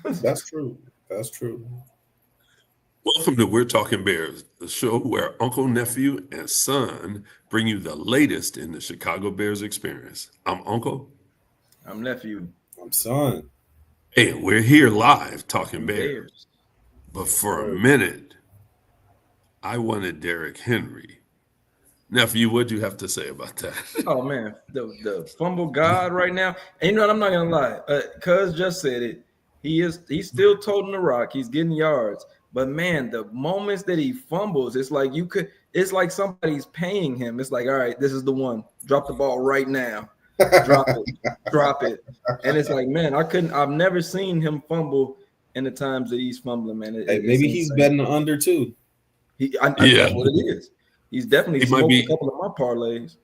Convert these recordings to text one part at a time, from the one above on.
That's true. That's true. Welcome to We're Talking Bears, the show where Uncle, Nephew, and Son bring you the latest in the Chicago Bears experience. I'm Uncle. I'm nephew. I'm son. Hey, we're here live talking And Bears. Bears. But Yes, for a sir. minute, I wanted Derrick Henry. Nephew, what'd you have to say about that? Oh man, the fumble god right now. And you know what? I'm not gonna lie. Cuz just said it. He's still toting the rock. He's getting yards. But man, the moments that he fumbles, it's like it's like somebody's paying him. It's like, all right, this is the one. Drop the ball right now. Drop it. Drop it. And it's like, man, I've never seen him fumble in the times that he's fumbling, man. Hey, It's maybe he's insane. betting the under too. Yeah, That's what it is. He's definitely he might smoked a be, couple of my parlays.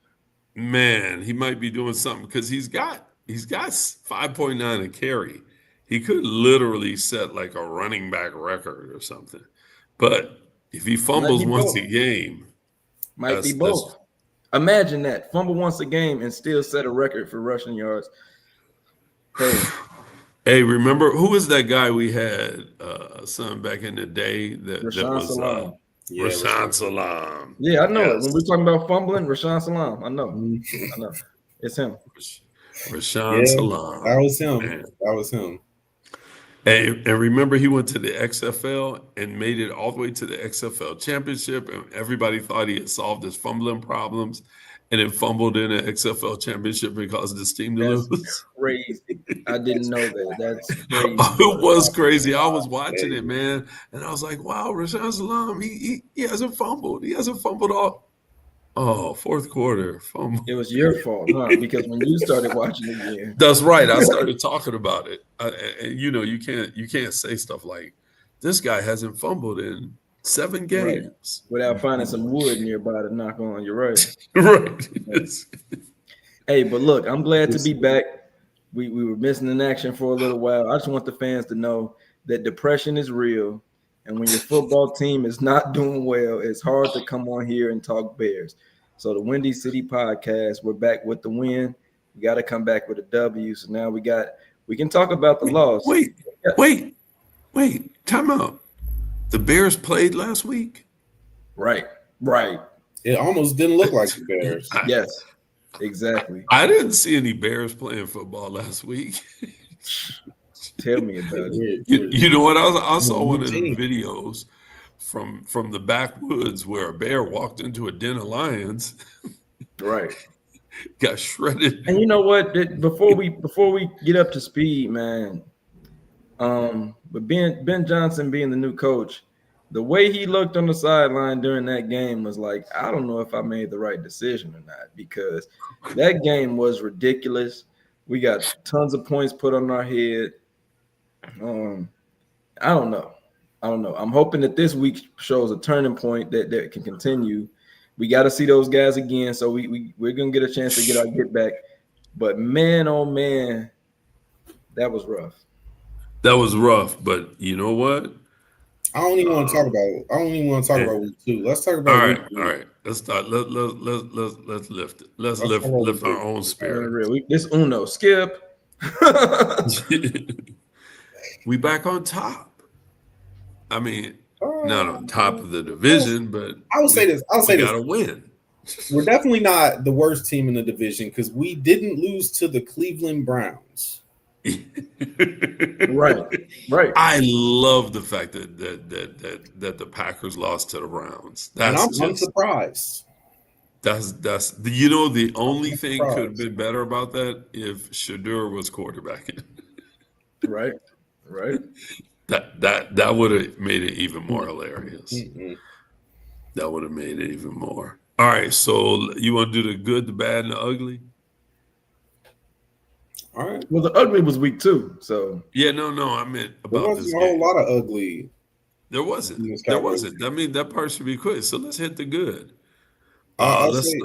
man, he might be doing something because he's got 5.9 a carry. He could literally set like a running back record or something. But if he Might fumbles be once a both. game, Might be that's both. Imagine that. Fumble once a game and still set a record for rushing yards. Crazy. Hey, remember who was that guy we had, son, back in the day that Rashawn was Salam. Yeah, Rashawn Salam. Yeah, I know it. When we're Yes, talking about fumbling, Rashawn Salam. I know. Mhm. I know. It's him. Rashawn Yeah, that Salam. was him. Man. That was him. And remember, he went to the XFL and made it all the way to the XFL championship, and everybody thought he had solved his fumbling problems, and then fumbled in an XFL championship and caused his team to That's lose. crazy. I didn't know that. That's crazy. It was crazy. I was watching it, Hey, man, and I was like, "Wow, Rashawn Salam, he hasn't fumbled. He hasn't fumbled all." Oh, fourth quarter fumble. It was your fault, huh? Because when you started watching again, That's right. I started talking about it. And you can't say stuff like, "This guy hasn't fumbled in 7 right, games." without finding some wood nearby to knock on, you're right. Right. Right. Hey, but look, I'm glad to this- be back. We were missing in action for a little while. I just want the fans to know that depression is real, and when your football team is not doing well, it's hard to come on here and talk Bears. So the Windy City Podcast, we're back with the win. We got to come back with a W. So now we can talk about the Wait, loss. wait, Yeah, wait, wait. Time out. The Bears played last week. right, right. It almost didn't look like the Bears. I, Yes, exactly. I didn't see any Bears playing football last week. Tell me about it. You know what? I saw New one of the team. videos from the backwoods where a bear walked into a den of lions, Right. got shredded. And you know what? Before we get up to speed, man. But Ben Johnson being the new coach, the way he looked on the sideline during that game was like, I don't know if I made the right decision or not, because that game was ridiculous. We got tons of points put on our head. Um, I don't know. I don't know. I'm hoping that this week shows a turning point that can continue. We got to see those guys again, so we're gonna get a chance to get our get back. But man, oh man, that was rough. That was rough, but you know what? I don't even want to talk Um, about it. I don't even want to talk and- about week 2. Let's talk all about week right, all 3. right. Let's start. Let's lift it. Let's Let's talk about week lift our 3. own spirit. Unreal. This Uno skip. We back on top. I mean, not on top of the I division, but will say this. I'll we say this. got to win. We're definitely not the worst team in the division because we didn't lose to the Cleveland Browns. Right. Right. I love the fact that the Packers lost to the Browns. And That's I'm just surprised. that's the only I'm thing could have surprised. been better about that if Shadur was quarterbacking. Right. Right. That would have made it even more hilarious. Mm-mm. That would have made it even more. All right, so you want to do the good, the bad, and the ugly? All right. Well, the ugly was week 2. So Yeah, no, I meant There about this wasn't a whole game. lot of ugly There in wasn't. this There Cowboys wasn't. I game. mean, that part should be quick. So let's hit the good. I'll Let's say,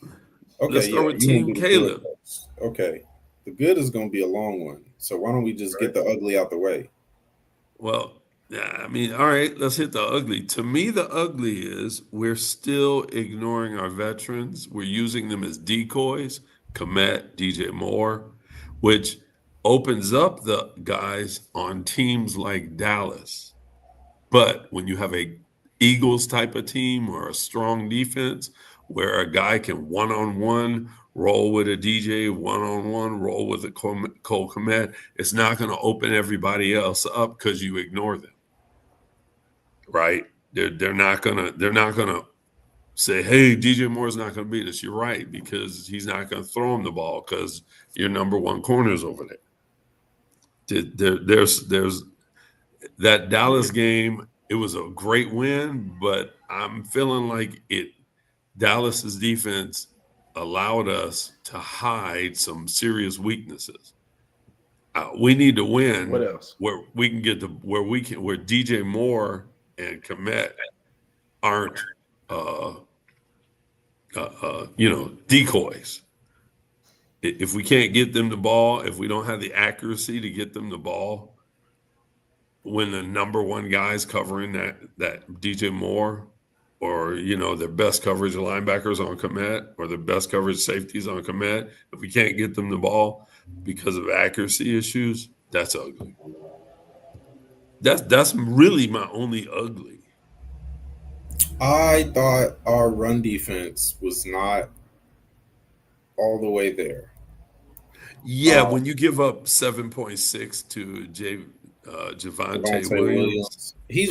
let's okay, start yeah, with you want Team to do the good Caleb. first. Okay. The good is going to be a long one. So why don't we just get the ugly out the way? Well, yeah, I mean, all right, let's hit the ugly. To me, the ugly is we're still ignoring our veterans. We're using them as decoys, Komet, DJ Moore, which opens up the guys on teams like Dallas. But when you have a Eagles type of team or a strong defense where a guy can one-on-one roll with a DJ, one-on-one roll with a Cole Kmet, it's not going to open everybody else up because you ignore them, right? They're not gonna say, hey, DJ Moore's not going to beat us. You're right, because he's not going to throw him the ball because your number one corner's over there. There's that Dallas game. It was a great win, but I'm feeling like Dallas's defense allowed us to hide some serious weaknesses. We need to win. What else? Where we can get to where DJ Moore and Kmet aren't decoys. If we can't get them the ball, if we don't have the accuracy to get them the ball, when the number one guy's covering that DJ Moore, or their best coverage linebackers on Kmet, or their best coverage safeties on Kmet, if we can't get them the ball because of accuracy issues, that's ugly. That's really my only ugly. I thought our run defense was not all the way there. Yeah, when you give up 7.6 to Javonte Williams. He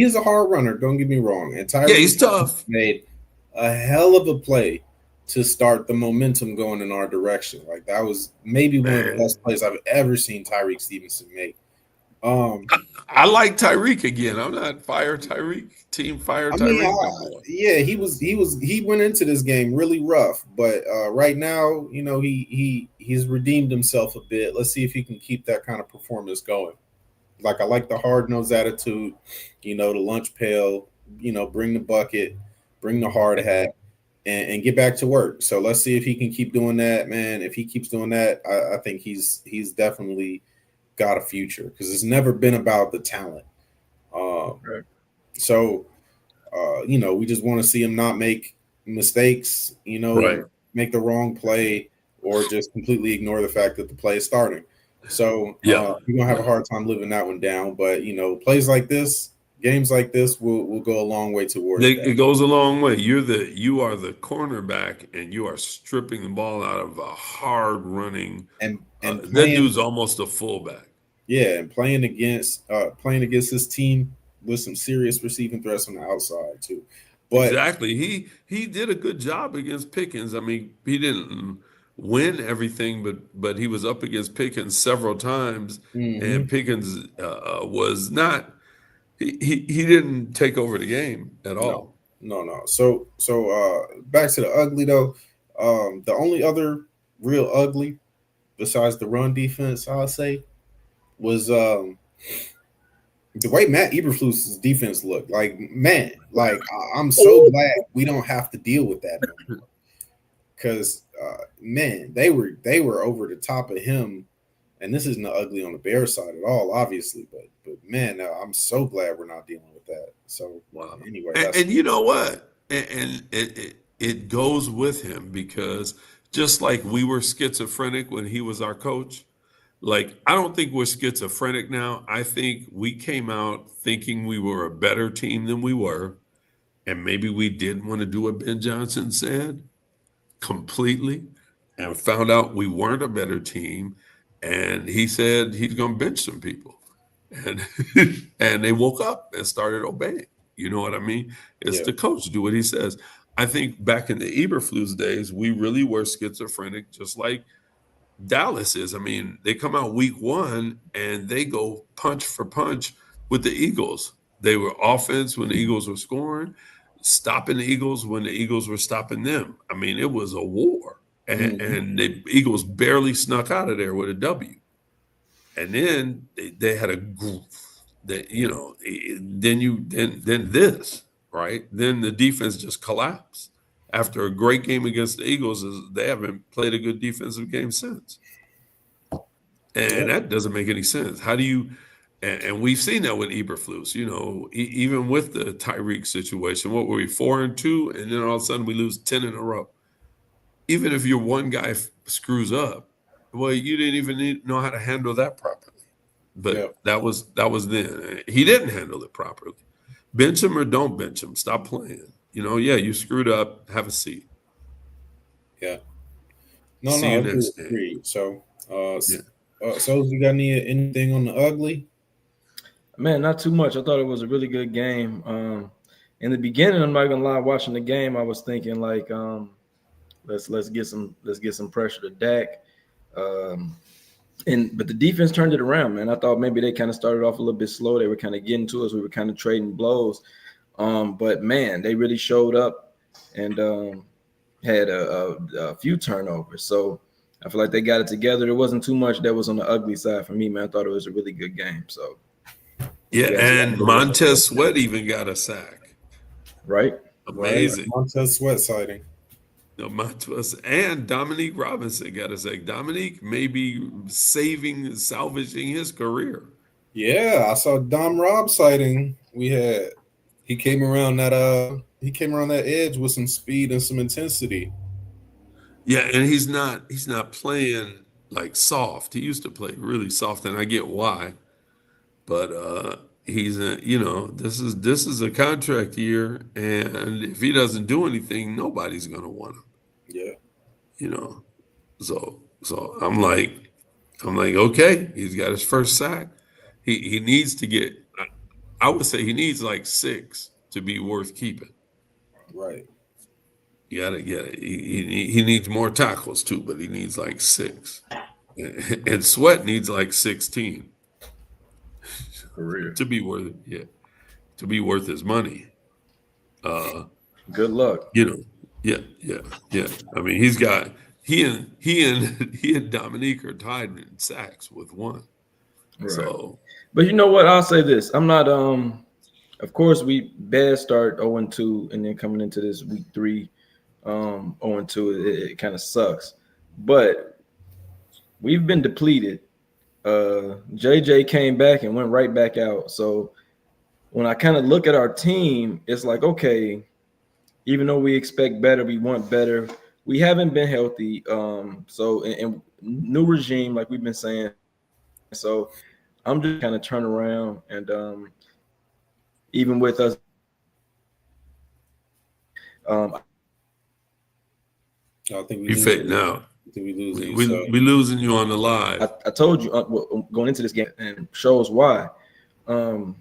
is a hard runner, don't get me wrong. And Tyreek he's tough. Made a hell of a play to start the momentum going in our direction. Like, that was maybe one of the best plays I've ever seen Tyreek Stevenson make. I like Tyreek again. I'm not fire Tyreek. Team fire Tyreek. He went into this game really rough, but right now, he's redeemed himself a bit. Let's see if he can keep that kind of performance going. Like, I like the hard-nosed attitude, the lunch pail, bring the bucket, bring the hard hat, and get back to work. So let's see if he can keep doing that, man. If he keeps doing that, I think he's definitely got a future, because it's never been about the talent. Right. So, we just want to see him not make mistakes, right. Make the wrong play, or just completely ignore the fact that the play is starting. So we're gonna have a hard time living that one down. But plays like this, games like this will go a long way towards that. It goes a long way. You are the cornerback, and you are stripping the ball out of a hard running. And that dude's almost a fullback. Yeah, and playing against this team with some serious receiving threats on the outside too. But exactly, he did a good job against Pickens. I mean, he didn't win everything, but he was up against Pickens several times, and Pickens was not. He didn't take over the game at all. No. So back to the ugly though. The only other real ugly besides the run defense, I'll say, was the way Matt Eberflus's defense looked. Like, man, like, I'm so glad we don't have to deal with that anymore. Because man, they were over the top of him, and this isn't ugly on the Bears side at all, obviously. But man, I'm so glad we're not dealing with that. So wow. Anyway, and you know what? And it goes with him, because just like we were schizophrenic when he was our coach, like, I don't think we're schizophrenic now. I think we came out thinking we were a better team than we were, and maybe we didn't want to do what Ben Johnson said completely, and found out we weren't a better team, and he said he's going to bench some people, and and they woke up and started obeying. You know what I mean? It's the coach, do what he says. I think back in the Eberflus days, we really were schizophrenic, just like Dallas is. I mean, they come out week one and they go punch for punch with the Eagles. They were offense when the Eagles were scoring, stopping the Eagles when the Eagles were stopping them. I mean, it was a war. And the Eagles barely snuck out of there with a W. And then they had a group that, then this, right? Then the defense just collapsed. After a great game against the Eagles, they haven't played a good defensive game since. And that doesn't make any sense. How do you – and we've seen that with Eberflus, even with the Tyreek situation. What were we, 4-2? And then all of a sudden we lose 10 in a row. Even if your one guy screws up, Well, you didn't even know how to handle that properly. Yeah, But that was then. He didn't handle it properly. Bench him or don't bench him. Stop playing. Yeah, you screwed up. Have a seat. yeah. No, See no, you agreed, next game. agreed. So, Yeah. so you got anything on the ugly? Man, not too much. I thought it was a really good game. In the beginning, I'm not gonna lie, watching the game, I was thinking like, let's get some pressure to Dak. Um, but the defense turned it around, man. I thought maybe they kind of started off a little bit slow. They were kind of getting to us. We were kind of trading blows. But man, they really showed up and had a few turnovers. So I feel like they got it together. There wasn't too much that was on the ugly side for me, man. I thought it was a really good game. So Yeah, you asked and what was on Montez the Sweat even got a sack. right. Right, Amazing. Montez Sweat sighting. Montez and Dominique Robinson got a sack. Dominique may be salvaging his career. Yeah, I saw Dom Rob sighting. He came around that edge with some speed and some intensity. Yeah, and he's not playing like soft. He used to play really soft, and I get why. But he's this is a contract year, and if he doesn't do anything, nobody's gonna want him. Yeah, You know, so I'm like, okay, he's got his first sack. He needs to get. I would say he needs like six to be worth keeping. right. You gotta get it. He needs more tackles too, but he needs like six. And Sweat needs like 16 Career. to be worth it. Yeah, to be worth his money. Uh, Good luck. you know, yeah, yeah, yeah. I mean, he and Dominique are tied in sacks with one. Right. So But you know what? I'll say this. I'm not of course we bad start 0-2 and then coming into this week 3 0-2 it kind of sucks. But we've been depleted. JJ came back and went right back out. So when I kind of look at our team, it's like, okay, even though we expect better, we want better. We haven't been healthy. So and new regime, like we've been saying. So I'm just kind of turn around and even with us being I think we you losing fake you. now. I think we losing We, you. we So we losing you on the I, live. I told you going into this game and shows why. Um,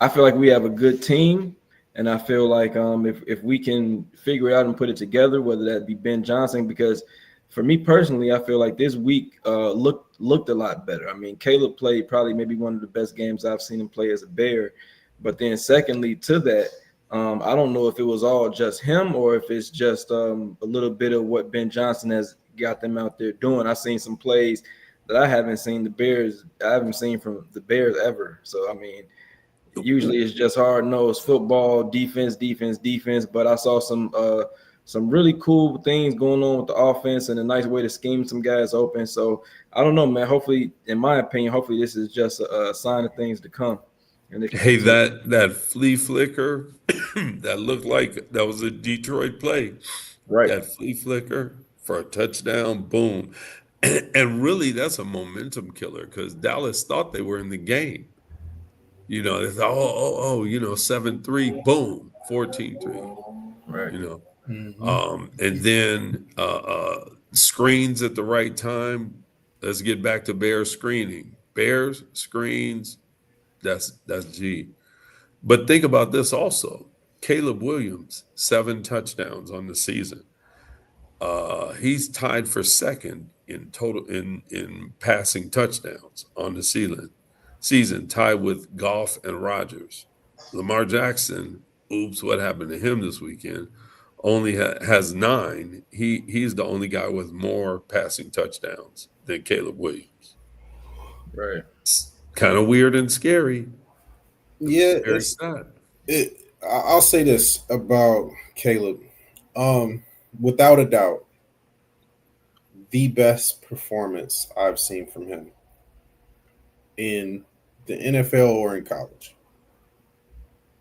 I feel like we have a good team, and I feel like if we can figure it out and put it together, whether that be Ben Johnson, because for me personally, I feel like this week looked a lot better. I mean, Caleb played probably maybe one of the best games I've seen him play as a Bear. But then secondly to that, I don't know if it was all just him or if it's just a little bit of what Ben Johnson has got them out there doing. I've seen some plays that I haven't seen from the Bears ever. So I mean, usually it's just hard nosed football, defense, defense, defense. But I saw some really cool things going on with the offense and a nice way to scheme some guys open. So I don't know, man. Hopefully, in my opinion, hopefully this is just a sign of things to come, and they can Hey, continue. that flea flicker that looked like that was a Detroit play. Right, That flea flicker for a touchdown, boom. And really, that's a momentum killer because Dallas thought they were in the game. They thought, 7-3, boom, 14-3, right, you know. hmm And then screens at the right time. Let's get back to Bears screening. Bears screens, that's G. But think about this also. Caleb Williams, 7 touchdowns on the season. He's tied for second in total in passing touchdowns on the season, tied with Goff and Rodgers. Lamar Jackson, oops, what happened to him this weekend? Only has 9. He's the only guy with more passing touchdowns than Caleb Williams. right. It's kind of weird and scary. It's a yeah, scary stat. I'll say this about Caleb. Without a doubt, the best performance I've seen from him in the NFL or in college.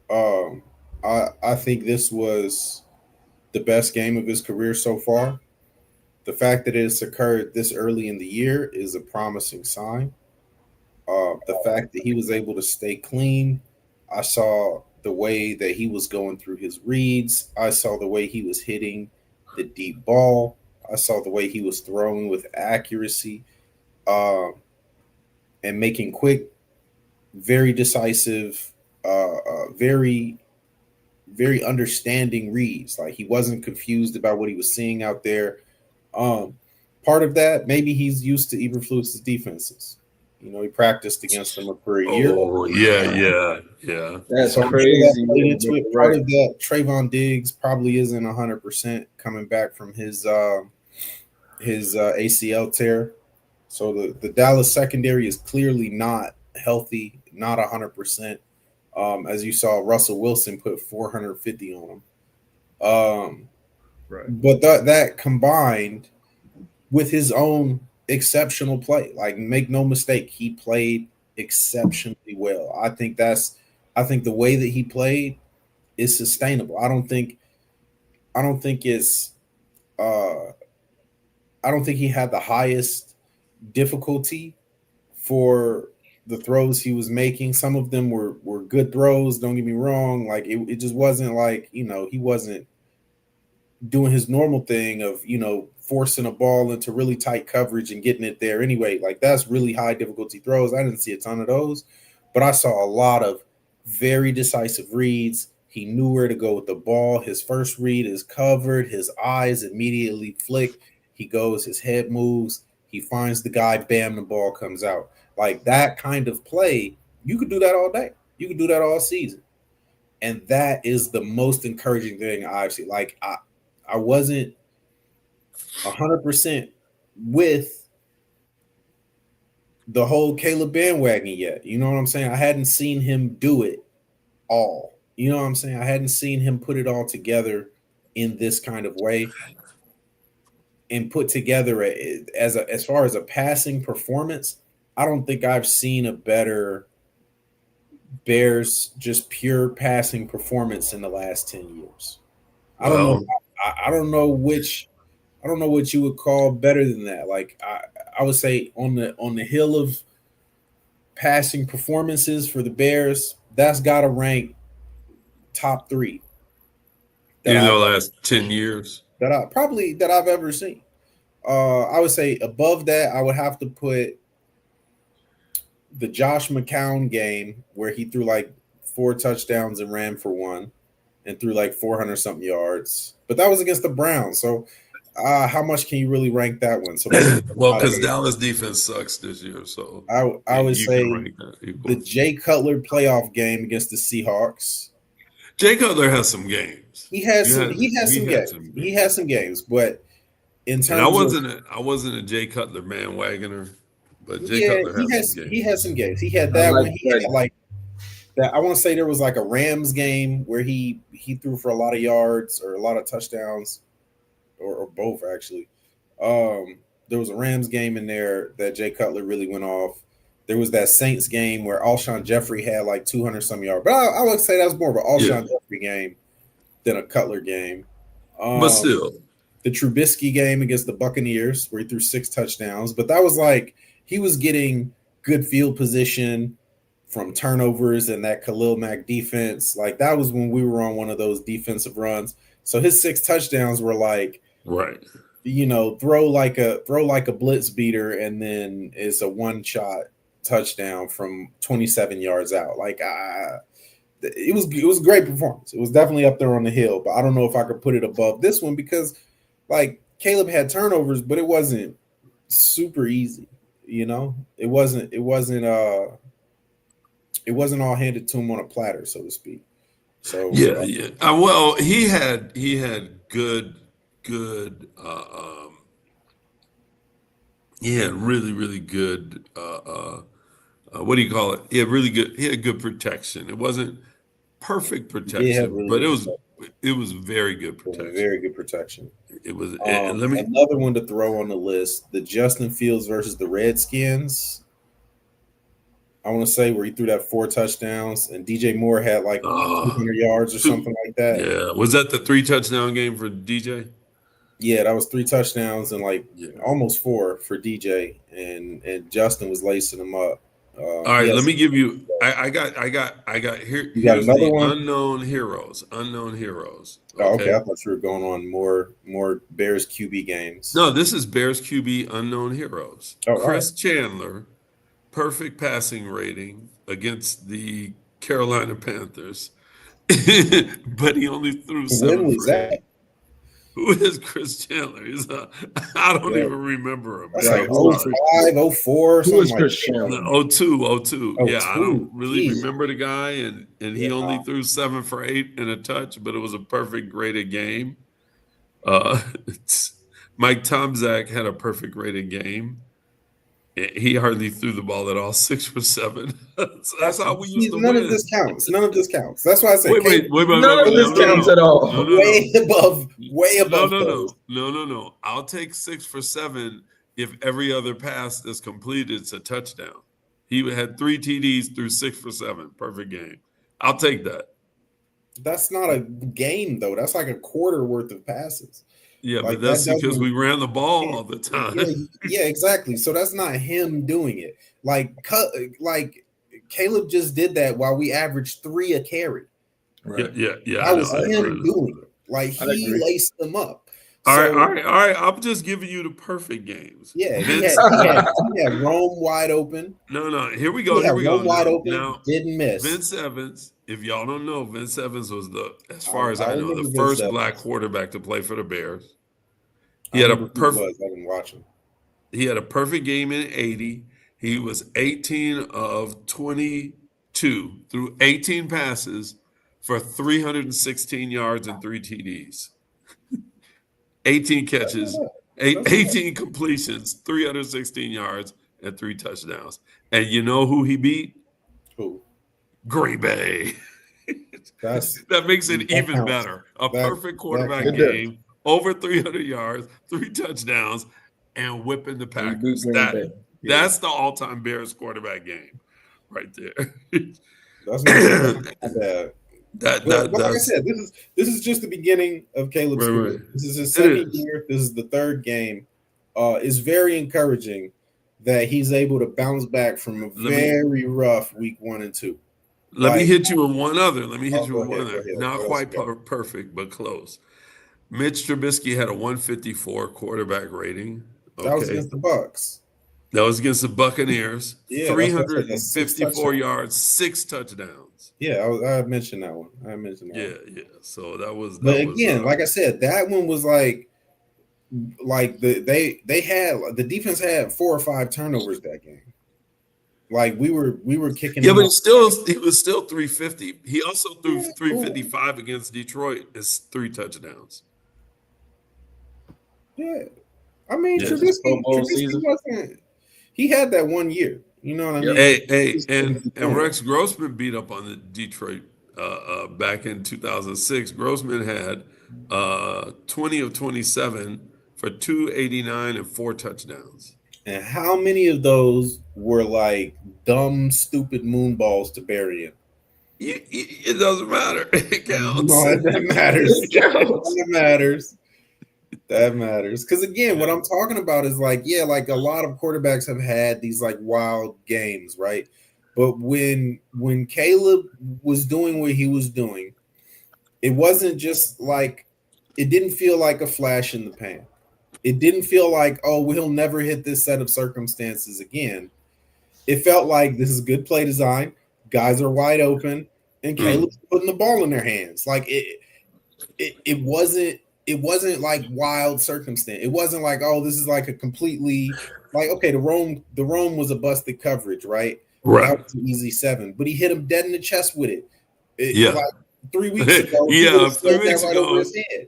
Um, I think this was the best game of his career so far. The fact that it's occurred this early in the year is a promising sign. The fact that he was able to stay clean, I saw the way that he was going through his reads. I saw the way he was hitting the deep ball. I saw the way he was throwing with accuracy, um, and making quick, very decisive, very very understanding reads. Like he wasn't confused about what he was seeing out there. Um, Part of that, maybe he's used to Eberflus's defenses. You know, he practiced against them for a year, Oh yeah. That's so I'm sure that crazy. played Yeah, into but it. Part right. of that, Trayvon Diggs probably isn't 100% coming back from his ACL tear. So the Dallas secondary is clearly not healthy, not 100%. As you saw, Russell Wilson put 450 on him. Right. But that combined with his own exceptional play, like make no mistake, he played exceptionally well. I think the way that he played is sustainable. I don't think it's uh I don't think he had the highest difficulty for the throws he was making. Some of them were good throws, don't get me wrong. Like it just wasn't like, he wasn't doing his normal thing of forcing a ball into really tight coverage and getting it there anyway. Like that's really high difficulty throws. I didn't see a ton of those, but I saw a lot of very decisive reads. He knew where to go with the ball. His first read is covered. His eyes immediately flick. He goes, his head moves. He finds the guy. Bam, the ball comes out. Like that kind of play, you could do that all day. You could do that all season, and that is the most encouraging thing I've seen. Like I wasn't 100% with the whole Caleb bandwagon yet. You know what I'm saying? I hadn't seen him do it all. You know what I'm saying? I hadn't seen him put it all together in this kind of way and put together as far as a passing performance. I don't think I've seen a better Bears just pure passing performance in the last 10 years. I don't know. Well, I don't know which. I don't know what you would call better than that. Like I would say on the hill of passing performances for the Bears, that's got to rank top three that in the I've last 10 years. that I've ever seen. I would say above that, I would have to put the Josh McCown game where he threw like 4 touchdowns and ran for one and threw like 400 something yards. But that was against the Browns. So how much can you really rank that one? So maybe Well, out of because eight. Dallas defense sucks this year, so I would you can say rank that the equal. Jay Cutler playoff game against the Seahawks. Jay Cutler has some games. He has He some had games. some He games, has some games, but in and I terms of wasn't I wasn't a Jay Cutler bandwagoner, but Jay yeah, Cutler has some he has games. some games. He had I that like one. He had that. like that. I want to say there was like a Rams game where he threw for a lot of yards or a lot of touchdowns or both actually. There was a Rams game in there that Jay Cutler really went off. There was that Saints game where Alshon Jeffrey had like 200 some yards, but I would say that was more of an Yeah, Alshon Jeffrey game than a Cutler game. but Um, still, the Trubisky game against the Buccaneers where he threw 6 touchdowns, but that was like he was getting good field position from turnovers and that Khalil Mack defense. Like that was when we were on one of those defensive runs. So his 6 touchdowns were like, right. throw like a blitz beater and then it's a one shot touchdown from 27 yards out. Like it was a great performance. It was definitely up there on the hill, but I don't know if I could put it above this one because like Caleb had turnovers, but it wasn't super easy. It wasn't all handed to him on a platter, so to speak. So Yeah. Well, he had good. He had really good. What do you call it? He had really good. He had good protection. It wasn't perfect he did have protection, really but good it was protection. it was very good It was protection. very good protection. It was. And let me. Another one to throw on the list: the Justin Fields versus the Redskins. I want to say where he threw that 4 touchdowns, and DJ Moore had like Uh, 200 yards or something like that. yeah. Was that the 3 touchdown game for DJ? Yeah, that was 3 touchdowns and like Yeah. almost 4 for DJ, and Justin was lacing him up. All right, let Yes, me give you. I got here. you got Here's another the one. unknown heroes. Unknown heroes. Oh, okay, Okay. I thought you were going on more Bears QB games. No, this is Bears QB unknown heroes. Oh, all right. Chris Chandler, perfect passing rating against the Carolina Panthers, but he only threw When seven was for that? eight. Who is Chris Chandler? I don't Yeah, even remember him, that's man. Right. like I'm Who is sorry. Chris? 05, 04, Who something is like Chris that. Chandler? No, 02, 02. Oh, Yeah, I don't two. really Jeez. remember the guy, and he Yeah. only threw 7 for 8 and a touch, but it was a perfect graded game. Uh, Mike Tomzak had a perfect graded game. He hardly threw the ball at all, 6 for 7. That's how we used See, to none of this win. counts. None of this counts. That's why I said None of this No, Caleb's no, counts no, at no, all. no, no. way No, above no, those. no, no, no, no. I'll take 6 for 7 if every other pass that's completed is a touchdown. He had 3 TDs through 6 for 7. Perfect game. I'll take that. That's not a game though. That's like a quarter worth of passes. Yeah, but Like that that's because doesn't. we ran the ball Yeah, all the yeah, time. yeah, exactly. So that's not him doing it. Like Caleb just did that while we averaged 3 a carry. Yeah, Right. yeah, yeah. I That know. was I I agree. him know. doing it. Like I he agree. laced them up. All right, all So right, all right. I'm just giving you the perfect games. yeah, he had Vince, he had he had Rome wide open. no, no. Here we He go. had Here we go. Rome wide Now, open, now, didn't miss. Vince Evans. If y'all don't know, Vince Evans was as I, far as I I know, the remember Vince first black Evans. quarterback to play for the Bears. I He had a remember who he perfect. was. I didn't watch him. He had a perfect game in '80. He was 18 of 22 through 18 passes for 316 yards and 3 TDs. 18 That's not catches, bad. That's not 18 completions, 316 yards, and 3 touchdowns. And you know who he beat? who. Green Bay. That's That makes it that even counts. better. A That perfect that quarterback It counts. does. game, over 300 yards, 3 touchdowns, and whipping the And you beat Packers. Green Bay. Yeah. That's the all-time Bears quarterback game right there. That's not bad. That's not bad. But like I That's said, this is just the beginning of Caleb's right, career. right. This is his It second is. year. This is the third game. It's very encouraging that he's able to bounce back from a Let me very rough week 1 and 2. let me Like, hit you with one other. Let me hit oh, you go with one ahead, go other. ahead. Not What else quite you got? perfect, but close. Mitch Trubisky had a 154 quarterback rating. That was Okay. against the Bucks. That was against the Buccaneers. Yeah, that's what I said. That's 6 354 touchdowns. yards, 6 touchdowns. Yeah, I mentioned that one. I mentioned that Yeah, one. yeah. So that was But again, like I said, that one was like they had the defense had 4 or 5 turnovers that game. Like we were kicking yeah, them but off. he was still 350. He also threw Yeah, cool. 355 against Detroit. It's 3 touchdowns. Yeah, I mean Yeah. Pro Bowl Trubisky season. wasn't. He had that one year. You know what I Yep. mean? Hey, He was and doing it. Rex Grossman beat up on the Detroit back in 2006. Grossman had 20 of 27 for 289 and 4 touchdowns. And how many of those were like dumb, stupid moon balls to bury him? It doesn't matter. It counts. No, that matters. It counts. That matters. That matters. Because again, what Yeah. I'm talking about is like, yeah, like a lot of quarterbacks have had these like wild games, right? But when Caleb was doing what he was doing, it wasn't just like it didn't feel like a flash in the pan. It didn't feel like, oh, we'll never hit this set of circumstances again. It felt like this is good play design. Guys are wide open, and Caleb's putting the ball in their hands. Like it wasn't like wild circumstance. It wasn't like, oh, this is like a completely like, okay, the Rome was a busted coverage, right? Right. That was an easy 7, but he hit him dead in the chest with it. Yeah. Like 3 weeks ago, he would Yeah. have 3 slid that weeks right over ago, his head.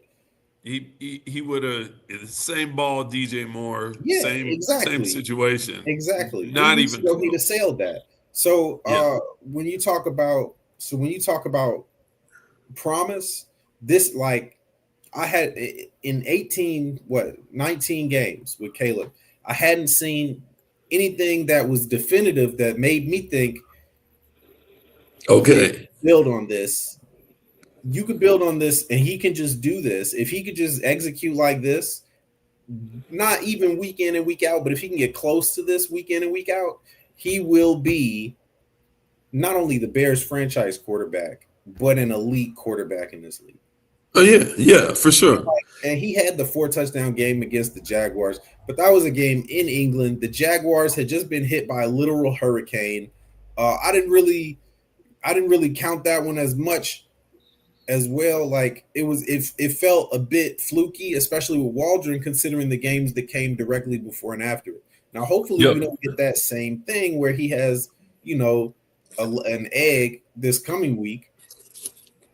he would have the same ball, DJ Moore, Yeah, same exactly. situation. Exactly. 3 Not weeks even ago, he'd have close. sailed that. So Yeah. when you talk about promise, this like I had in 19 games with Caleb, I hadn't seen anything that was definitive that made me think, okay, Okay. build on this you could build on this, and he can just do this. If he could just execute like this, not even week in and week out, but if he can get close to this week in and week out, he will be not only the Bears franchise quarterback, but an elite quarterback in this league. Oh yeah, for sure. And he had the 4-touchdown game against the Jaguars, but that was a game in England. The Jaguars had just been hit by a literal hurricane. I didn't really count that one as much as well. Like it felt a bit fluky, especially with Waldron, considering the games that came directly before and after it. Now, hopefully, we don't get that same thing where he has, an egg this coming week.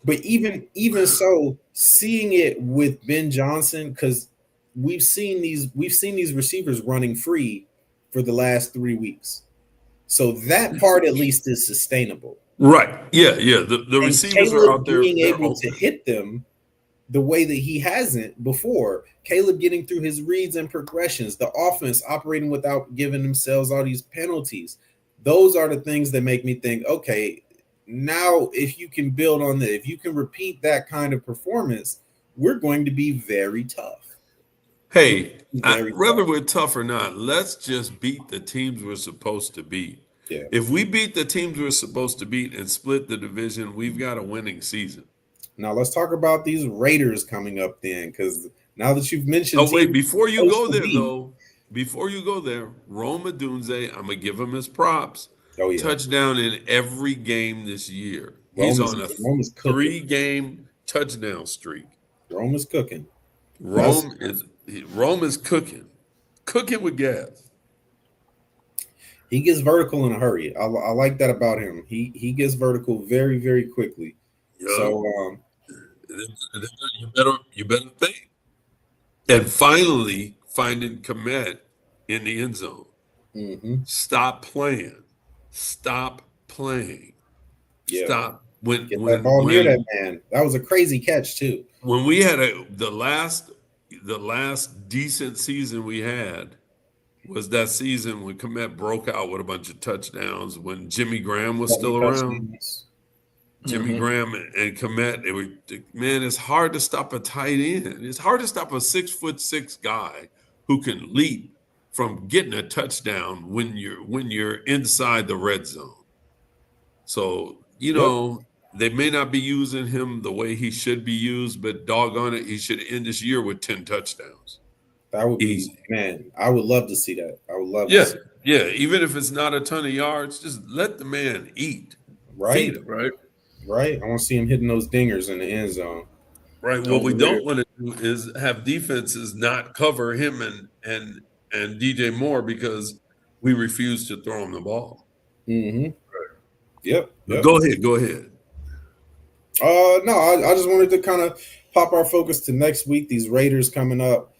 But even so, seeing it with Ben Johnson, because we've seen these receivers running free for the last 3 weeks, so that part at least is sustainable. Right. Yeah. The receivers Caleb are out there being able to hit them the way that he hasn't before. Caleb getting through his reads and progressions, the offense operating without giving themselves all these penalties. Those are the things that make me think, okay, now if you can build on that, if you can repeat that kind of performance, we're going to be very tough. Hey, whether we're tough or not, let's just beat the teams we're supposed to beat. Yeah. If we beat the teams we're supposed to beat and split the division, we've got a winning season. Now let's talk about these Raiders coming up then, because now that you've mentioned. Oh wait, before you go there, Rome Odunze, I'm gonna give him his props. Oh yeah, touchdown in every game this year. He's on a 3-game touchdown streak. Rome is cooking. Rome is cooking with gas. He gets vertical in a hurry. I like that about him. He gets vertical very, very quickly. Yep. So you better think. And finally finding Komet in the end zone. Mm-hmm. Stop playing. Yeah. Stop. Get that ball near that man. That was a crazy catch too. When we had the last decent season we had was that season when Komet broke out with a bunch of touchdowns when Jimmy Graham was still around. Jimmy Graham and Komet, it's hard to stop a tight end. It's hard to stop a 6'6" guy who can leap from getting a touchdown when you're inside the red zone. So, they may not be using him the way he should be used, but doggone it, he should end this year with 10 touchdowns. That would be, man, I would love to see that. I would love to see that. Yeah, even if it's not a ton of yards, just let the man eat. Right. Feed him. Right. I want to see him hitting those dingers in the end zone. Right. What we don't want to do is have defenses not cover him and DJ Moore because we refuse to throw him the ball. Mm-hmm. Right. Yep. Go ahead. No, I just wanted to kind of pop our focus to next week. These Raiders coming up.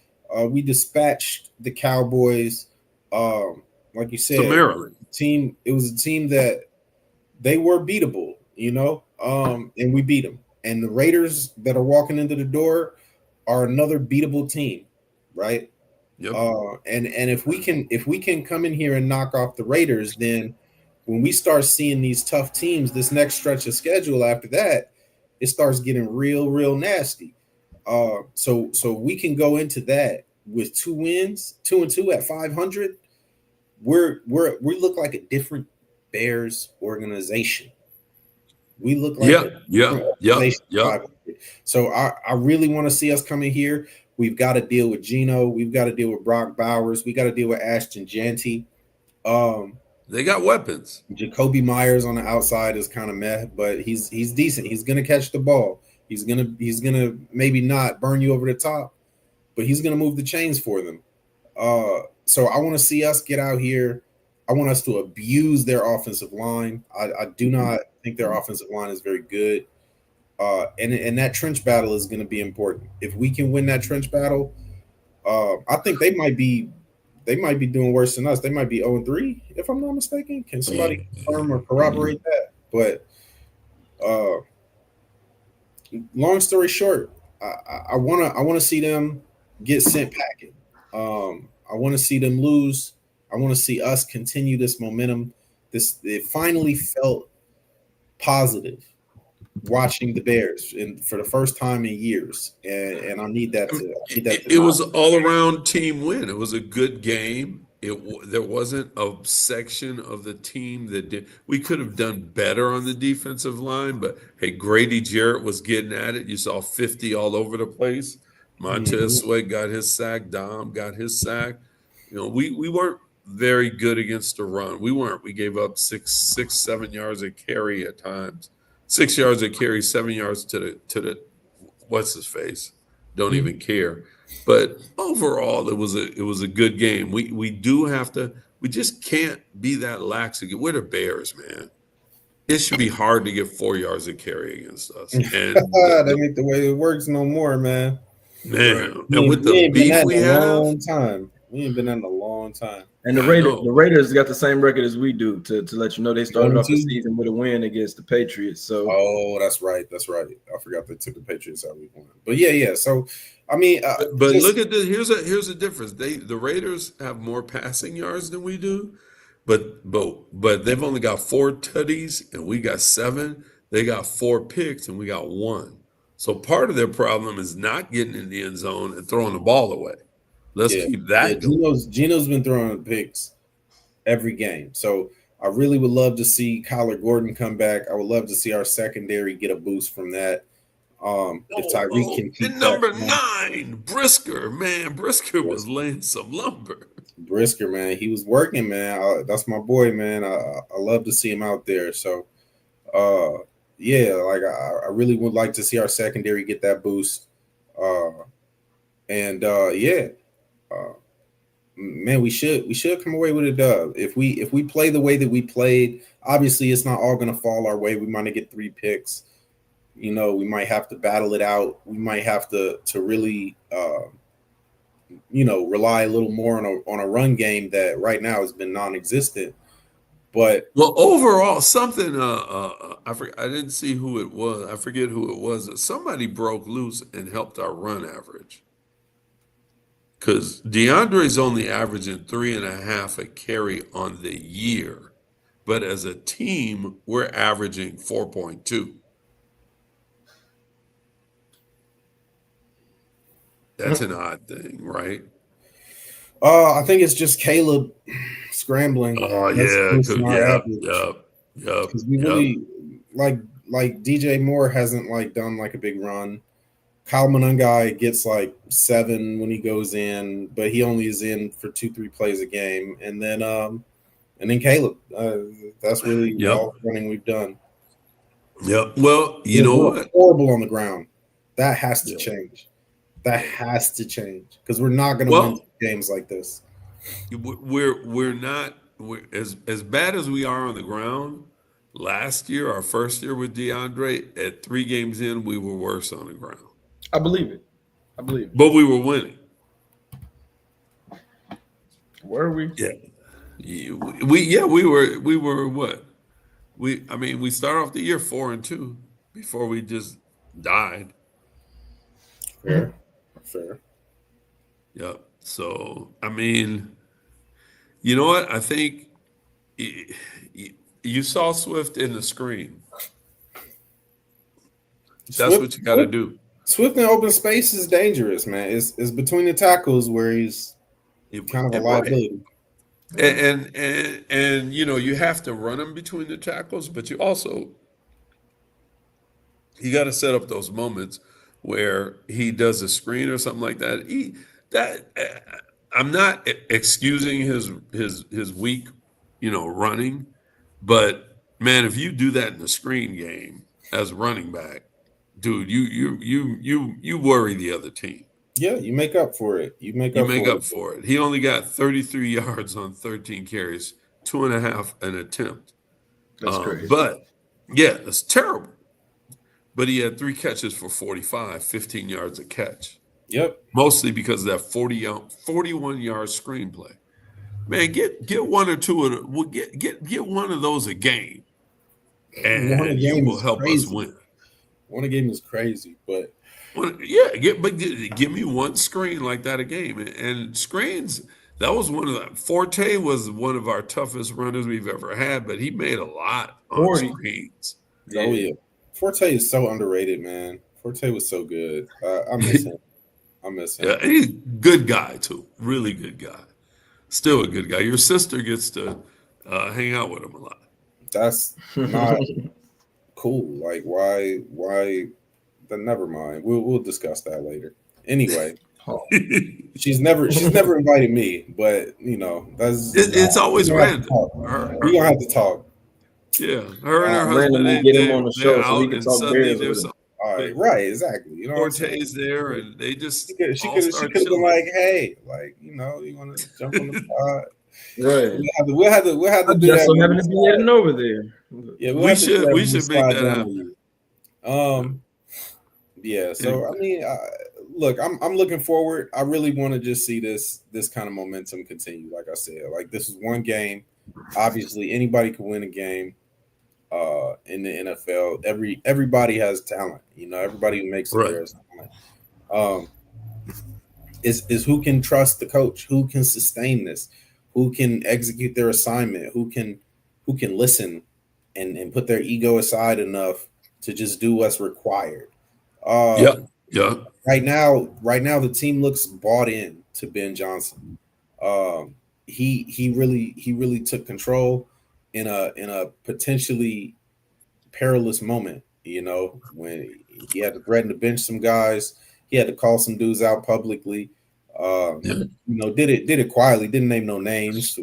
We dispatched the Cowboys. Like you said, it was a team that they were beatable, and we beat them. And the Raiders that are walking into the door are another beatable team, right? Yep. And if we can come in here and knock off the Raiders, then when we start seeing these tough teams, this next stretch of schedule after that, it starts getting real, real nasty. So we can go into that with 2 wins, 2-2 at 500. We look like a different Bears organization. We look like yeah. So I really want to see us coming here. We've got to deal with Geno. We've got to deal with Brock Bowers. We got to deal with Ashton Jeanty. They got weapons. Jacoby Myers on the outside is kind of meh, but he's decent. He's gonna catch the ball. He's gonna maybe not burn you over the top, but he's gonna move the chains for them. So I want to see us get out here. I want us to abuse their offensive line. I do not think their offensive line is very good. And that trench battle is going to be important. If we can win that trench battle, I think they might be doing worse than us. They might be 0-3, if I'm not mistaken. Can somebody confirm or corroborate that? But long story short, I wanna see them get sent packing. I want to see them lose. I want to see us continue this momentum. It finally felt positive watching the Bears for the first time in years, and I need that to It not. was all around team win. It was a good game. There wasn't a section of the team that did. We could have done better on the defensive line, but hey, Grady Jarrett was getting at it. You saw 50 all over the place. Montez Mhm. Sweat got his sack. Dom got his sack. We weren't very good against the run. We weren't. We gave up 7 yards a carry at times. 6 yards a carry, 7 yards to the what's his face. Don't even care. But overall, it was a good game. We do have to. We just can't be that lax again. We're the Bears, man. It should be hard to get 4 yards of carry against us. And That ain't the way it works no more, man. Right. man, and with We the ain't been beef that we in a have, long time. We ain't been that in a long time. And the I Raiders, the know. Raiders got the same record as we do. To let you know, they One started and off the two. season with a win against the Patriots. So Oh, that's right. That's right. I forgot they took the Patriots out week 1. But yeah. So I mean, But just look at this. Here's a difference. The Raiders have more passing yards than we do, but they've only got 4 tutties and we got 7. They got 4 picks and we got 1. So part of their problem is not getting in the end zone and throwing the ball away. Let's yeah, keep yeah. that going. Gino's been throwing picks every game. So I really would love to see Kyler Gordon come back. I would love to see our secondary get a boost from that. If Tyreek Oh, can and keep that number going. 9, Brisker. Man, Brisker was laying some lumber. Brisker, man, he was working, man. That's my boy, man. I love to see him out there. So, uh, yeah, like I really would like to see our secondary get that boost. Uh, and yeah, uh, man, we should come away with a dub if we play the way that we played. Obviously, it's not all gonna fall our way. We might get 3 picks. We might have to battle it out. We might have to really rely a little more on a run game that right now has been non-existent. But Well, overall, something I didn't see who it was. I forget who it was. Somebody broke loose and helped our run average because DeAndre's only averaging 3.5 a carry on the year, but as a team, we're averaging 4.2. That's an odd thing, right? I think it's just Caleb scrambling. Oh That's yeah, boosting our yep, average yep, yep, because we yep. really like DJ Moore hasn't done a big run. Kyle Monungai gets 7 when he goes in, but he only is in for 2-3 plays a game. And then Caleb, that's really Yep. all the running we've done. Yep. Well, you know We're what? horrible on the ground. That has to Yeah. change. That has to change because we're not going to win Well, games like this. we're not as bad as we are on the ground. Last year, our first year with DeAndre, at 3 games in, we were worse on the ground, I believe it. I believe it. but we were winning. Were we? Yeah, we were what? We start off the year 4-2 before we just died. Fair, fair. Yep. So you know what? I think you saw Swift in the screen. That's Swift, what you got to do. Swift in open space is dangerous, man. It's between the tackles where he's kind of a Right. liability. And you have to run him between the tackles, but you got to set up those moments where he does a screen or something like that. I'm not excusing his weak, running, but man, if you do that in the screen game as a running back, dude, you worry the other team. Yeah, you make up for it. You make You up make for up it. for it. He only got 33 yards on 13 carries, 2.5 an attempt. That's crazy. But yeah, it's terrible. But he had 3 catches for 45, 15 yards a catch, Yep. mostly because of that 41-yard screenplay. Man, get one or two of the, well, get one of those a game, One a and you game will is help us crazy. win. One a game is crazy, but Give me one screen like that a game, and screens. That was Forte was one of our toughest runners we've ever had, but he made a lot on 40. screens. oh Yeah. yeah, Forte is so underrated, man. Forte was so good. I miss him. I miss Yeah, him. he's a good guy too. Really good guy. Still a good guy. Your sister gets to hang out with him a lot. That's not cool. Like, why? Why? Then never mind. We'll discuss that later. Anyway, Oh. she's never invited me, but that's It's we always gonna have to random. talk. Her, We gonna have to talk. yeah, her and her Uh, husband Randomly get him on the they're show so he out, can and talk suddenly Bears with there's him. all right, something. right, exactly. You know what I'm saying? Forte's there, and they She just could she all could she start could have been chilling. like, hey, like you want to jump on the pod? Right. We'll have I to do just that so when happen we to be heading slide. over there. Yeah, we'll We have to do should that we when we should make slide that down on happen. you. Yeah. So I Anyway, mean, look, I'm looking forward. I really want to just see this kind of momentum continue. Like I said, like this is one game. Obviously, anybody can win a game. In the NFL, everybody has talent. Everybody who makes it right. there has talent. Um, is who can trust the coach, who can sustain this, who can execute their assignment, who can listen and put their ego aside enough to just do what's required. Yeah, Um, yeah. right now, the team looks bought in to Ben Johnson. He really took control in a potentially perilous moment. When he had to threaten to bench some guys, he had to call some dudes out publicly. Um, Yeah. did it quietly, didn't name no names.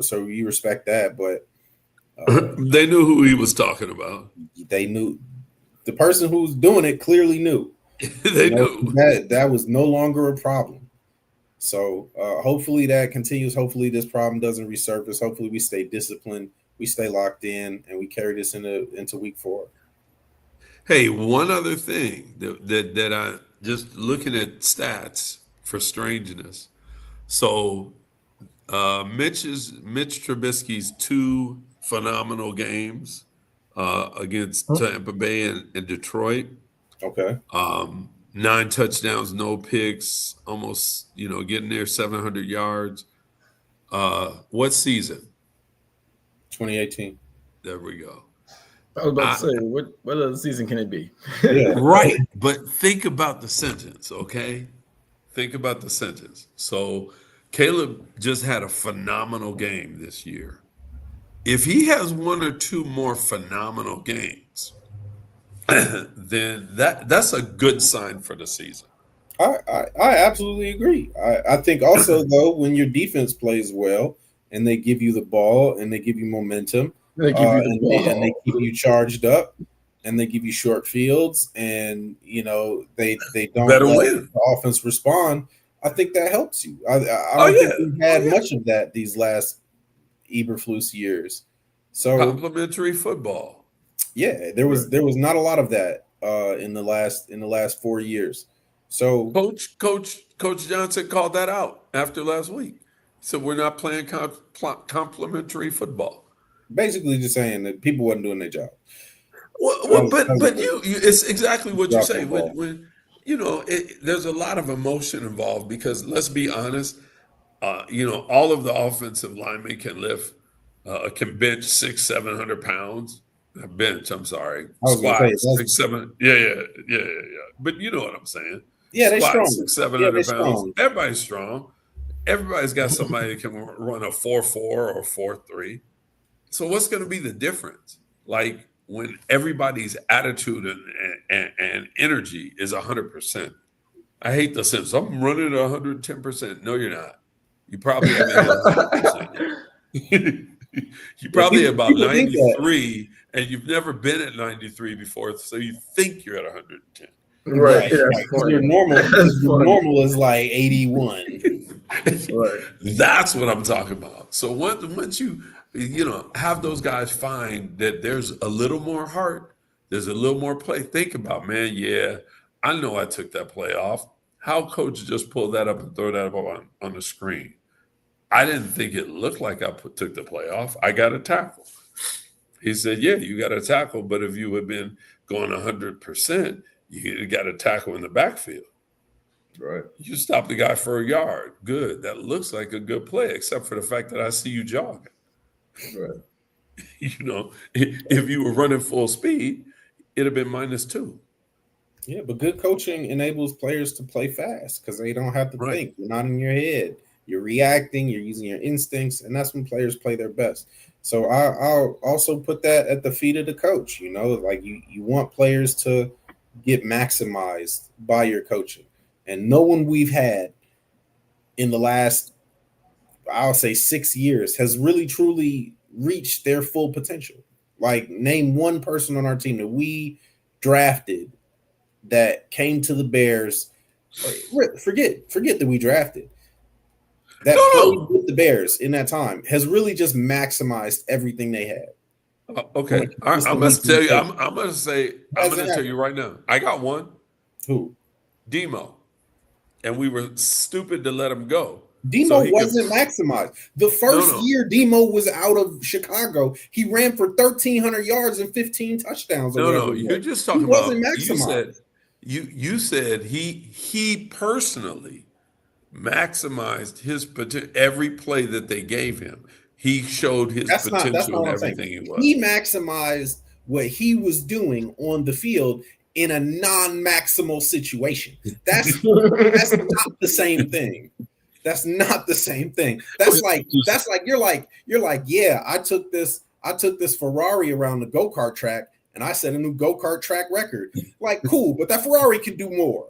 So you respect that, but uh, They knew who he was talking about. they knew the person who was doing it clearly knew. They knew. That was no longer a problem. So hopefully that continues. Hopefully this problem doesn't resurface. Hopefully we stay disciplined, we stay locked in, and we carry this into week 4. Hey, one other thing that I just looking at stats for strangeness. So Mitch Trubisky's two phenomenal games against Tampa Bay and Detroit. Okay, 9 touchdowns, no picks, almost getting there 700 yards. What season? 2018. There we go. I was about to I, say, what other season can it be? Yeah, right, but think about the sentence, okay? Think about the sentence. So Caleb just had a phenomenal game this year. If he has one or two more phenomenal games, then that's a good sign for the season. I absolutely agree. I think also though when your defense plays well and they give you the ball and they give you momentum, They give you the and they ball. keep you charged up and they give you short fields and they don't Better let win. the offense respond. I think that helps you. I Oh don't think yeah. we've Oh had yeah. much of that these last Eberflus years. So Complimentary football. yeah, there was not a lot of that in the last 4 years. So Coach Johnson called that out after last week. So we're not playing complimentary football. basically just saying that people wasn't doing their job. Well, but it's exactly what you Dropping say. the ball. When there's a lot of emotion involved because let's be honest, all of the offensive linemen can lift, can bench 600-700 pounds. Bench, I'm sorry, I was gonna squat say that's 600-700. Yeah. But you know what I'm saying. yeah, they Squat strong. six, seven Yeah, they hundred pounds. strong. Everybody's strong. Everybody's got somebody that can run a 4.4 or 4.3. So what's going to be the difference? Like when everybody's attitude and energy is 100%. I hate the sense I'm running at 110%. No, you're not. You probably haven't hit 100% yet. You Yeah, probably people, at about people think that. 93, and you've never been at 93 before, so you think you're at 110. Right. Right, That's right. Because funny. your normal That's because your funny. normal is like 81. Right. That's what I'm talking about. So once you have those guys find that there's a little more heart, there's a little more play. Think about, man, yeah, I know I took that play off. How coach just pulled that up and throw that up on the screen? I didn't think it looked like I took the play off. I got a tackle. He said, yeah, you got a tackle, but if you had been going 100%, you got a tackle in the backfield. Right. You stop the guy for a yard. Good. That looks like a good play, except for the fact that I see you jogging. Right. If you were running full speed, it'd have been -2. Yeah, but good coaching enables players to play fast because they don't have to Right. think. You're not in your head. You're reacting. You're using your instincts, and that's when players play their best. So I'll also put that at the feet of the coach. Like you want players to get maximized by your coaching, and no one we've had in the last, I'll say, 6 years has really truly reached their full potential. Like, name one person on our team that we drafted that came to the Bears. Forget that we drafted. That played No. with the Bears in that time has really just maximized everything they had. Okay. I'm going to tell you. I'm going to tell you right now. I got one. Who? Demo. And we were stupid to let him go. Demo wasn't maximized. The first year Demo was out of Chicago, he ran for 1,300 yards and 15 touchdowns. No, you're just talking about. Maximized. You said he personally maximized his potential. Every play that they gave him, he showed his potential in everything he was. He maximized what he was doing on the field in a non-maximal situation. That's not the same thing. That's not the same thing. That's like you're like, yeah, I took this Ferrari around the go-kart track and I set a new go-kart track record. Like, cool, but that Ferrari can do more.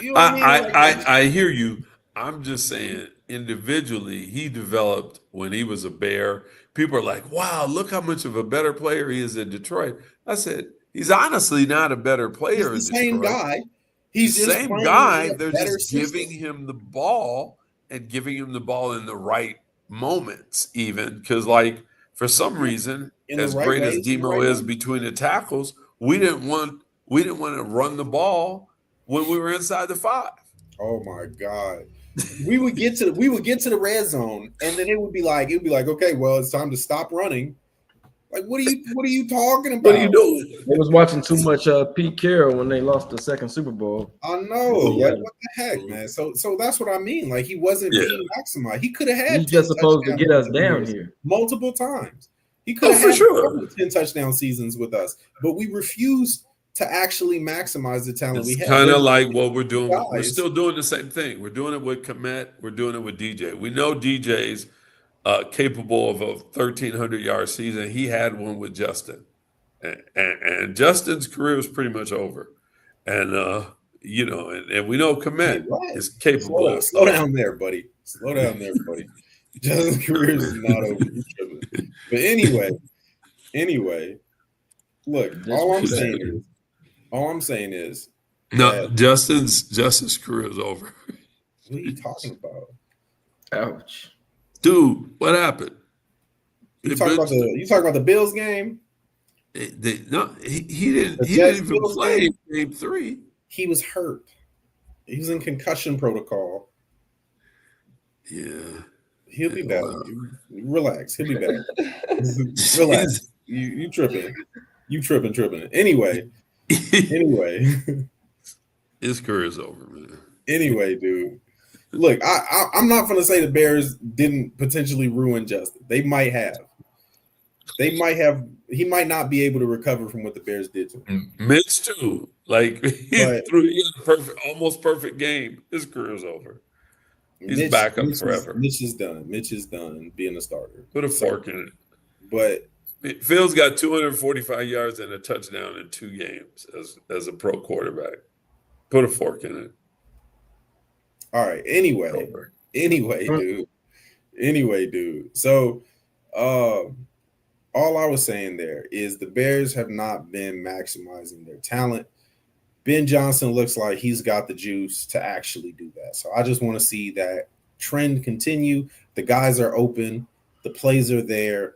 You know what I mean? I hear you. I'm just saying, individually, he developed when he was a Bear. People are like, wow, look how much of a better player he is in Detroit. I said, he's honestly not a better player in Detroit. Same guy. He's the same guy. They're just giving him the ball and giving him the ball in the right moments, even because, like, for some reason, as great as Demo is between the tackles, we didn't want to run the ball when we were inside the 5. Oh my God. We would get to the red zone, and then it would be like, okay, well, it's time to stop running. Like, what are you talking about? What are you doing? They was watching too much Pete Carroll when they lost the second Super Bowl. I know. Like, what the heck, man? So that's what I mean. Like, he wasn't being maximized. He could have had. He's just supposed to get us down here multiple times. He could have had 10 touchdown seasons with us, but we refused to actually maximize the talent we had. Kind of like what we're doing. We're still doing the same thing. We're doing it with Komet. We're doing it with DJ. We know DJ's capable of a 1,300-yard season. He had one with Justin, and Justin's career is pretty much over. And and we know Komet is capable. Slow down there, buddy. Slow down there, buddy. Justin's career is not over. But anyway, look. All I'm saying is, no, Justin's career is over. What are you talking about? Ouch. Dude, what happened? You talking about the Bills game? He didn't even play game 3. He was hurt. He was in concussion protocol. Yeah. He'll be better. Relax. He'll be better. Relax. You tripping. You tripping. Anyway. His career is over, man. Anyway, dude. Look, I'm not going to say the Bears didn't potentially ruin Justin. They might have. He might not be able to recover from what the Bears did to him. Mitch too. Like, he had a almost perfect game. His career's over. He's back up forever. Mitch is done being a starter. Put a fork in it. But Phil's got 245 yards and a touchdown in 2 games as a pro quarterback. Put a fork in it. All right. Anyway, dude. So, all I was saying there is the Bears have not been maximizing their talent. Ben Johnson looks like he's got the juice to actually do that. So I just want to see that trend continue. The guys are open. The plays are there.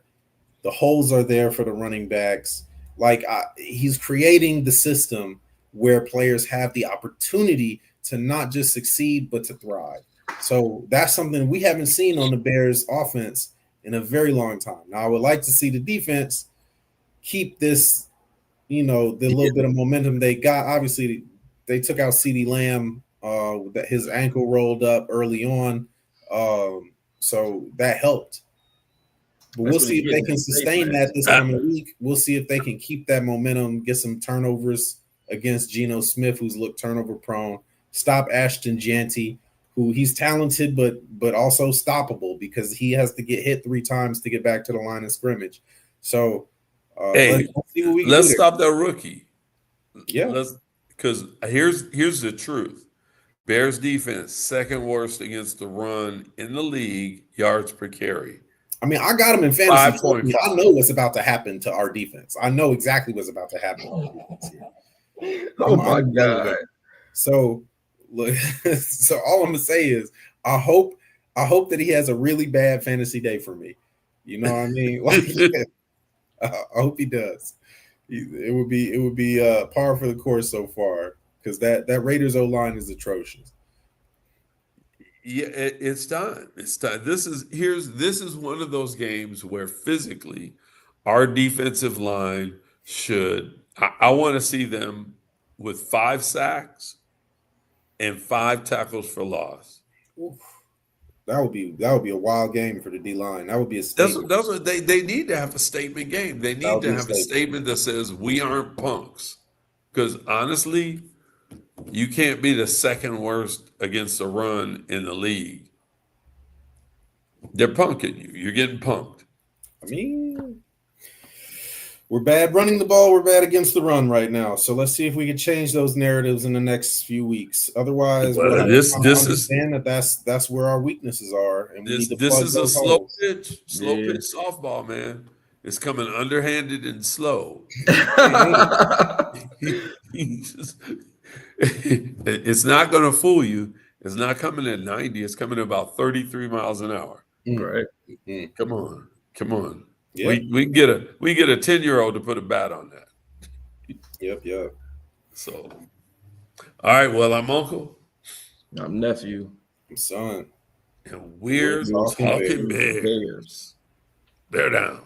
The holes are there for the running backs. Like, he's creating the system where players have the opportunity to not just succeed, but to thrive. So that's something we haven't seen on the Bears offense in a very long time. Now, I would like to see the defense keep this, the little bit of momentum they got. Obviously, they took out CeeDee Lamb, that his ankle rolled up early on. So that helped. But That's we'll what see he's if they getting can his face sustain that mask. this coming week. We'll see if they can keep that momentum, get some turnovers against Geno Smith, who's looked turnover prone. Stop Ashton Janty, who he's talented but also stoppable because he has to get hit 3 times to get back to the line of scrimmage. So let's Hey, see what we can do let's there. stop that rookie. Yeah. Because here's the truth. Bears defense, second worst against the run in the league, yards per carry. I mean, I got him in fantasy. Trust me, I 5.5. know what's about to happen to our defense. I know exactly what's about to happen to our defense here. Oh my I'm well God. aware. So look, so all I'm gonna say is I hope that he has a really bad fantasy day for me. You know what I mean? Like I hope he does. It would be par for the course so far because that Raiders O line is atrocious. Yeah, it's time. It's time. This is one of those games where physically our defensive line should. I want to see them with 5 sacks and 5 tackles for loss. Oof. That would be a wild game for the D line. That would be a statement. That's what they need to have a statement game. They That need would to be a have a statement. statement that says we aren't punks. Because honestly, you can't be the second worst against the run in the league. They're punking you. You're getting punked. I mean, we're bad running the ball. We're bad against the run right now. So let's see if we can change those narratives in the next few weeks. Otherwise, we'll have This to this is understand that that's where our weaknesses are, and we need to this plug is a those slow holes. pitch, Yeah. softball, man. It's coming underhanded and slow. It's not going to fool you. It's not coming at 90. It's coming at about 33 miles an hour. Right. Mm. Come on. Yep. We can get a 10-year-old to put a bat on that. Yep. So, all right. Well, I'm Uncle, I'm Nephew. Son. and we're Talking talking Bears. Bears. Bear down.